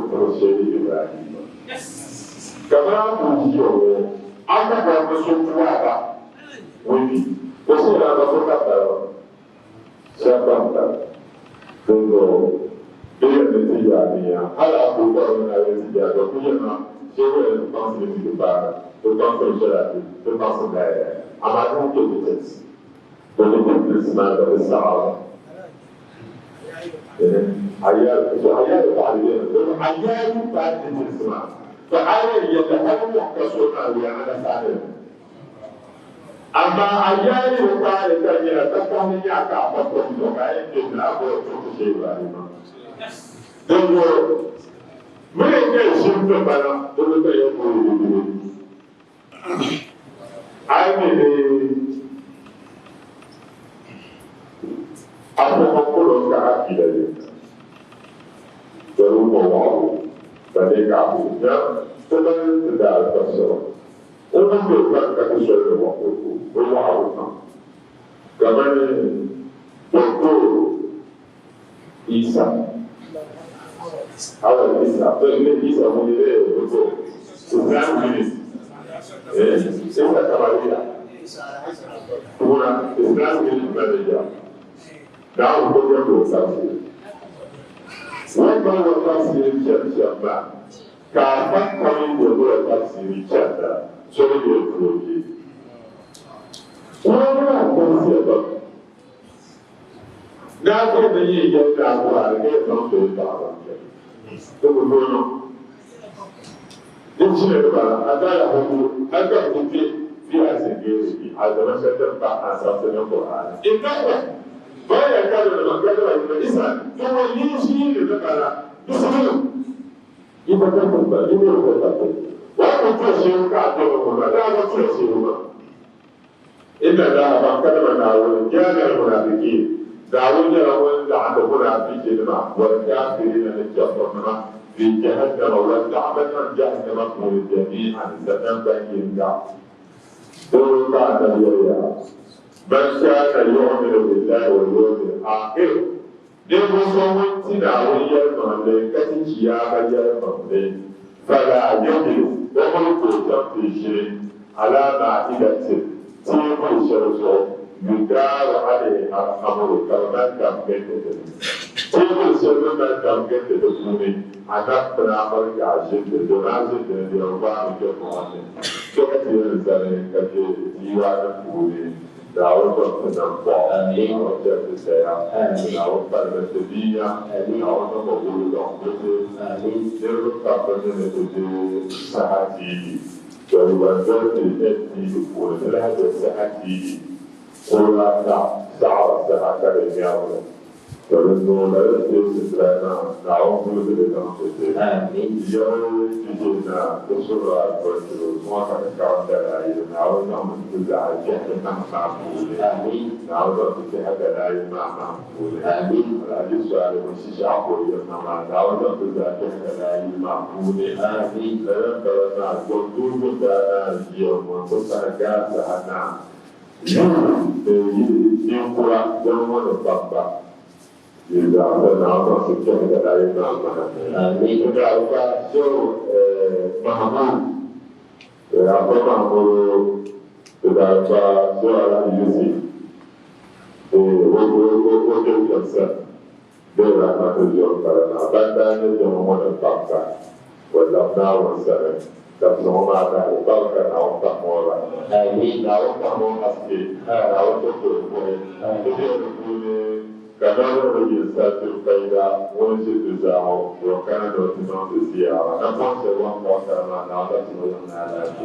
for Shady Ibrahim. Yes. Come out with your I'm not going to show you what we what's the other Sabata. Don't go. They are the Tiania. Hala Puka and I was the other Puyana. So we're responsible to the bar, to concentrate, to concentrate. I'm not going to do this. But the business man of the Sahara. عيال بعدين عيال بعد الاسماء فعيال يتهموا كسونا ويعمل سالم أما عيال وقال تجينا تكامل يعكا فقط وقال جبنا أبو شيء بعدين دور ما يجي شنو بنا دور تيجي Apa makhluk kaki dari berumur wawu pada kamu dan sedang terseram. Orang berbuat kaki sesuatu waktu berwawu. Kerana waktu Isa, awal Isa, terus Isa mulai betul. Islam ini, Isa kembali. Kemudian Islam ini berjaya. Now we're going to go What about what Pastor Richard Shabba? Kapan kami berbuat Pastor Richard? Sorry, you're close. What about Pastor Shabba? Now we're going to get that one. Get on to the power. So we're going to. This is about I got to get the security. I don't set them back as something for us. In that way. Baya kada da magana da Isa to wani shi ne da kara dusu ita ta ba ni ne ta ta wa ko to shi ka to ko da da to shi ba inda da ba kada na wani jagar munafiki da wani rawan da aka munafiki ma wa kafirin da jahannama fi jahannama wa ta'aban jahannama kullu jami'an sanan bayin da to ba da yaya من كان يؤمن بالله واليوم الآخر دين وصوم تناوي المهلين كتشيا بيا المهلين فلا يجلس وخلق تنفيشين على مائدة تيم الشرسو يدار عليه الأمر كما كان كنت تيم الشرسو كما كنت تكوني أنقنا مرجع جد دونازل ديوبان جمعاني كتير الزمن كتير ديوان كولي دعوة التنبع وجهة السياح دعوة المسؤولية دعوة مقبول الأنفس نرفع بنية الساعتي والوزارة التي ولها الساعتي ولا سعر الساعة كالمياه فلنو لا يستيقظ لنا دعوة الأنفس يوم تجينا بسرعة الرجل وما كان دلائل نعوذ من كل عجيب معقول نعوذ بك دلائل معقول الحديث على مسيح عقول إنما نعوذ بك دلائل معقول لم ترنا كنتم دانا اليوم وتصحى سهنا يقول يوم الضبط إذا أردنا أن نسكت دلائل معقول إذا شو محمود apa Mahmud sudah suara Yusuf wakil kerja dia nak tujuan karena bandanya cuma menempatkan wajahnya wasan dan semua ada bahkan awak tak mula awak tak mau asli awak tu boleh karena bagi satu faedah wajib dizaw wakana dotinon disiara namun sebab wakana nada sebelum nada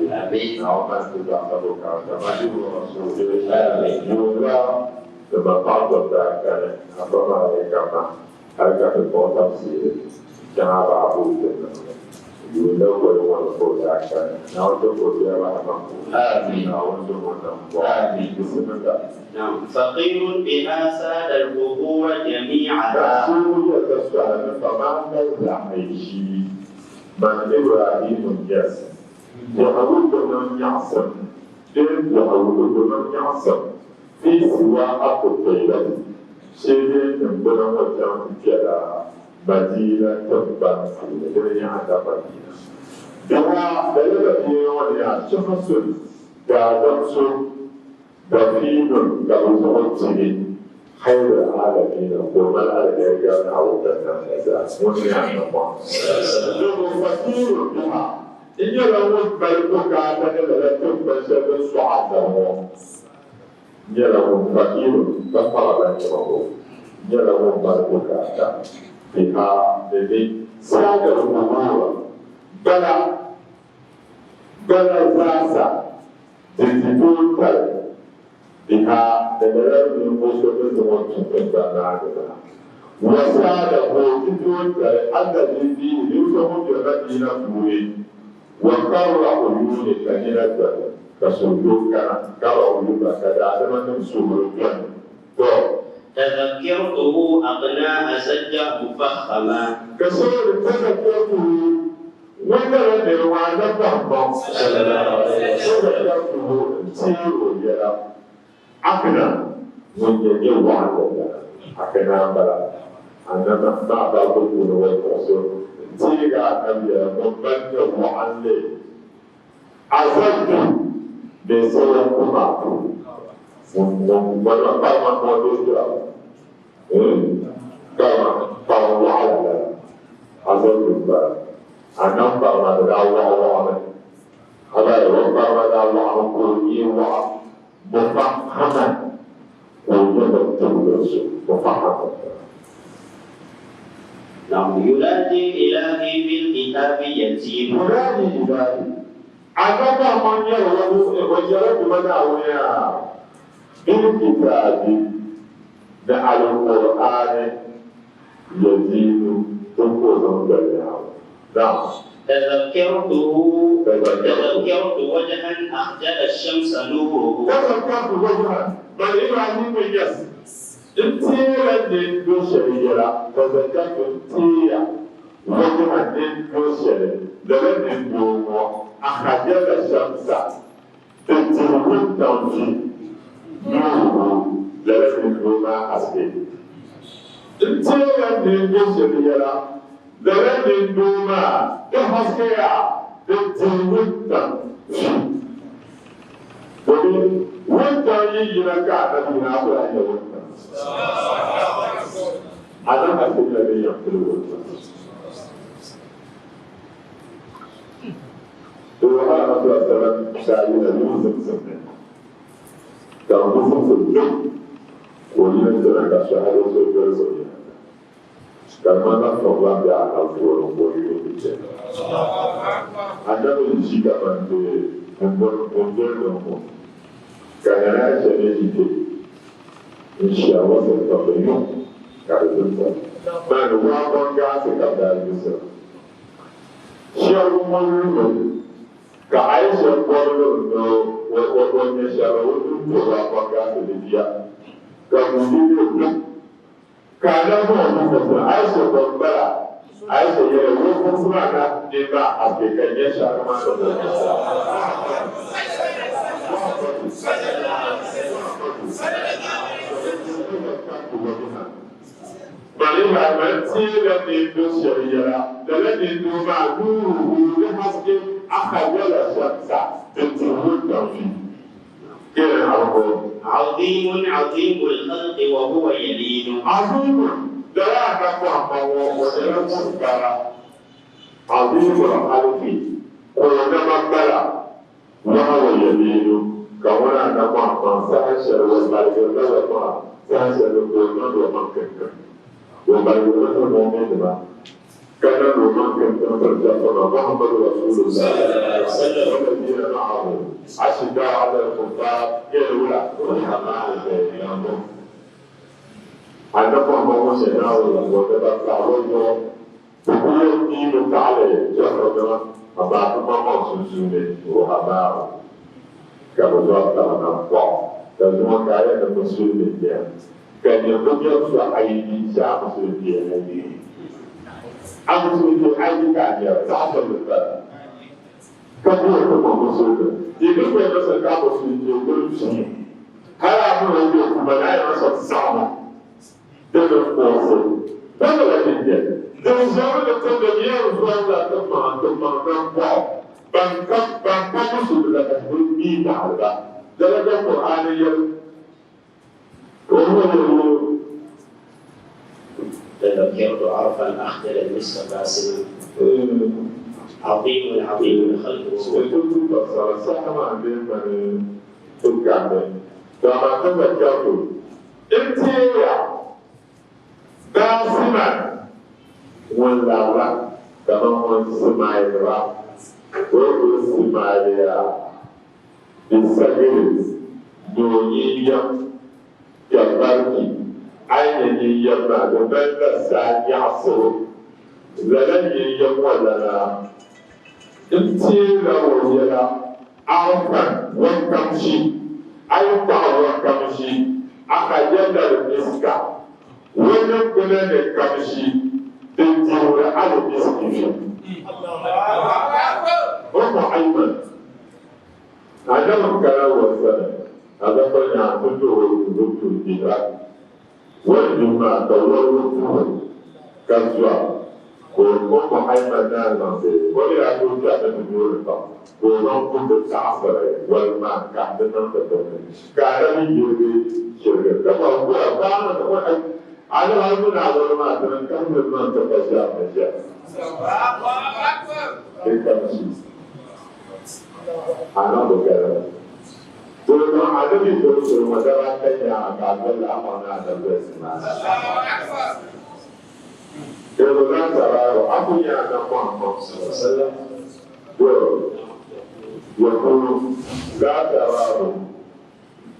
nawan sudah terbuka sama ibu Rasulullah juga sebab pada apa mereka harga berpotensi sih jangan babu juga berumur production nawan tu dia apa nawan tu mana bismillah فقير بها ساد القبور جميعا. رسول الله فما نزعيشي من إبراهيم يس يعود من يعصم يعود من يعصم في سواء الطيبة شيء من وجه كلا مدينة تبان الدنيا على مدينة بها بلد في وليا شخص دادمس دفين كالمتمثل خير العالمين وما العالمين كان عودتنا الأساس ونعم الله فكير بها إن يرون بلدك عادة لكم بشر الصعادة إن يرون فكير فقال لهم يلا هم بركوكا بها الذي ساد الأمور بلا زاسا تجدون بها الذي من قصة زمان تبدأ وساده تجدون الذي فيه يوسف جرتنا فوري وقرر عيون كنيرة كسندوك كرا عيون كذا من سمر تذكرته أقناء سجة مفخما كسور تذكرته وقرر دروازة فهم تذكرته سيرو يلا أقناء من يجي وعده أقناء بلا أنا ما بعرف وقصور تيجا نبيا مبني وعلي أزلت بسورة كما وأنا كما موجود كما وعلى أزلت بقى أنا كما دعوة وعلى هذا كما دعوة كوني ومفهما وجود تدرس مفهما نعم ينادي إلهي بالكتاب يزيد ينادي إلهي أنا من يرى وجرب من أويا بالكتاب ده القرآن يزيد تقول بينه نعم تذكرت وجها أخجل الشمس نوره تذكرت وجها بل إبراهيم يس انتيرا نندو شريرا تذكرت انتيرا وجها نندو شريرا لما نندو أخجل الشمس تنتهون تنفي نوره لما نندو ما أسكي انتيرا نندو شريرا لما نندو ما تحسكيا تنتهون تنفي wanda yi na ka da na ko ai da wannan adan ka ko da ya ko to ha na to sanan sai da mun san da mun san ko ne da ka shahada so da so ya kamar na problem da aka furo ko yi ce adan shi ka ban da ko Karena saya itu, insya Allah saya tahu kalau itu, dan walaupun nggak sekadar itu, siapa mahu, kalau siapa mahu, walaupun siapa mahu, walaupun nggak sedia, kemudian karena mahu, aisyah berbara, aisyah yang walaupun semua dia hakikatnya siapa mahu. Bali mati lagi itu syariah, dalam itu mahu hasil akal syaksa tentuhul tauhid. Kira apa? عظيم الخلق وهو يلين عظيم dalam apa dalam sekarang عظيم الخلق ولما بلا وهو يلين كونا نما سأشر والبركة وما سأشر القرآن وما كنت وبركة المؤمن ما كان وما كنت فرجعنا محمد رسول الله والذين معه أشداء على الكفار يلولا رحماء بينهم أنا محمد سيدنا وتبقى بكل دين تعالى جهرنا أبعد ما مخصوصين وهباء kalau jawab tak nampak dan semua kaya dan muslim dia kan yang punya sudah ID siapa muslim dia lagi aku muslim ID kan dia tak betul kamu itu muslim jadi kalau masa kamu muslim dia berusaha kalau aku lagi kebanyakan masa sama dengan muslim apa lagi dia dan zaman itu dia sudah teman nampak bangkang sudah berbudi taala dalam Al-Quran yang تذكرت عرفا أخجل المسك باسما عظيم الخلق itu sama dengan tukangnya. Dalam tذكرت intinya ولا كما سمعنا وسمعنا بالسجل دنيا كبركي أين يجمع بين الساعة عصر لن يجمع لنا امتيلا ويلا أوكا وكمشي أيضا وكمشي أخجل المسكا ونقل الكمشي تنتهي على المسكين هم أيضا هذا الكلام والسلام هذا كان يعتبر ويقول الجهاد والجماعة تولوا كسوة وهم أيضا نعلم ولا يقول كذا من يورطا ونقوم بالتعصر والماء كعدنا تتمنى كعدنا يجري شركة كما هو كان على هذا على ما تنكر من تفجع مجال أنا بكرة ثم عدم الدروس المدرسة يا قابل أمانة الدرس إذا لا ترى أبو يا محمد صلى الله عليه وسلم يقول لا ترى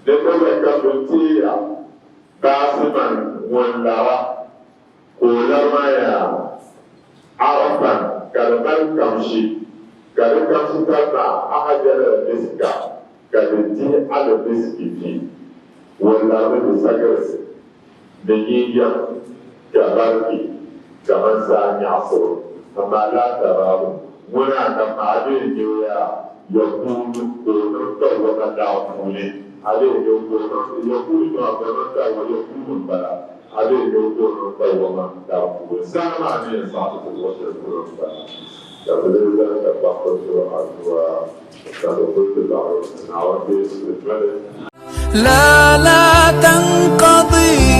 لكل كبتيا قاسما ولا ولما يا عرفا كربل كمشي كربل كما أحجر المسكا كربتي على المسكي فيه ولا بسكرس بيجيا كبركي كمان سامي عصر أما لا تراه ولا كما عليه جويا يقول ونطر ومن دعوني عليه يقول ما بنطر ويقول بلا عليه يقول نطر ومن دعوني سامع عليه صاحب الوشر القرآن كذلك تبقى سورة وتدخل الدعوة من عوامل لا تنقضي